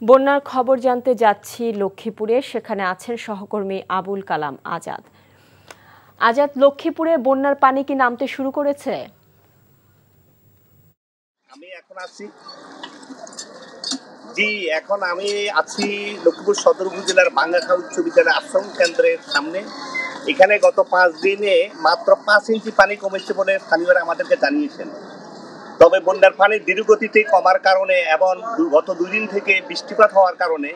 বন্যার খবর জানতে যাচ্ছি লক্ষ্মীপুরে। সেখানে আছেন সহকর্মী আবুল কালাম আজাদ। আজাদ, লক্ষ্মীপুরে বন্যার পানি কি নামতে শুরু করেছে? এখন আমি আছি লক্ষ্মীপুর সদর উপজেলার ভাঙ্গাখাল উচ্চ বিদ্যালয় আশ্রম কেন্দ্রের সামনে। এখানে গত 5 দিনে মাত্র 5 ইঞ্চি পানি কমেছে বলে স্থানীয়রা আমাদেরকে জানিয়েছেন। তবে বন্যার পানি ধীরগতিতে কমার কারণে এবং গত 2 দিন থেকে বৃষ্টিপাত হওয়ার কারণে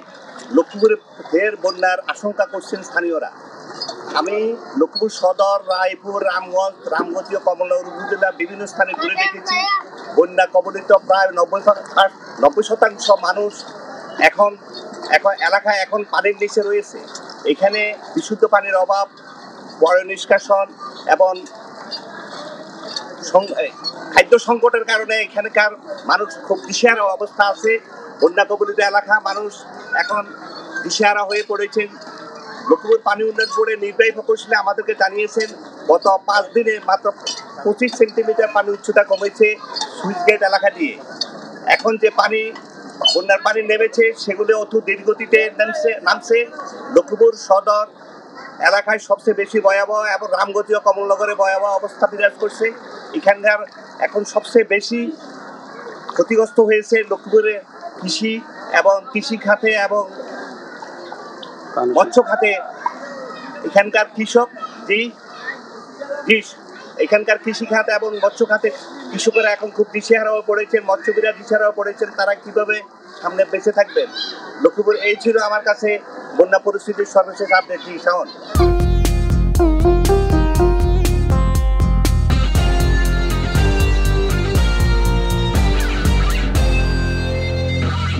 লক্ষ্মীপুরে ফের বন্যার আশঙ্কা করছেন স্থানীয়রা। আমি লক্ষ্মীপুর সদর, রায়পুর, রামগঞ্জ ও কমলনগর উপজেলার বিভিন্ন স্থানে ঘুরে দেখেছি। বন্যা কবলিত প্রায় 90% মানুষ এখন এলাকায় এখন পানির নিচে রয়েছে। এখানে বিশুদ্ধ পানির অভাব, পয় নিষ্কাশন এবং খাদ্য সংকটের কারণে এখানকার মানুষ খুব দিশেহারা অবস্থা আছে। বন্যা কবলিত এলাকা মানুষ এখন দিশেহারা হয়ে পড়েছেন। লক্ষ্মীপুর পানি উন্নয়ন বোর্ডের নির্বাহী প্রকৌশলী আমাদেরকে জানিয়েছেন গত 5 দিনে মাত্র 25 সেন্টিমিটার পানি উচ্চতা কমেছে সুইচ গেট এলাকা দিয়ে। এখন যে বন্যার পানি নেমেছে সেগুলো অত ধীরগতিতে নামছে। লক্ষ্মীপুর সদর এলাকায় সবচেয়ে বেশি ভয়াবহ এবং রামগঞ্জ ও কমলনগরে ভয়াবহ অবস্থা বিরাজ করছে। এখানকার এখন সবচেয়ে বেশি ক্ষতিগ্রস্ত হয়েছে লক্ষ্মীপুরে কৃষি এবং কৃষি খাতে এবং মৎস্য খাতে। এখানকার কৃষি খাত এবং মৎস্য খাতে কৃষকেরা এখন খুব দিশেহারা হয়ে পড়েছেন, মৎস্যবিরা দিশেহারা হয়ে পড়েছেন। তারা কিভাবে সামনে বেঁচে থাকবেন। লক্ষ্মীপুর এই ছিল আমার কাছে বন্যা পরিস্থিতির সর্বশেষ আপডেট। শাওন।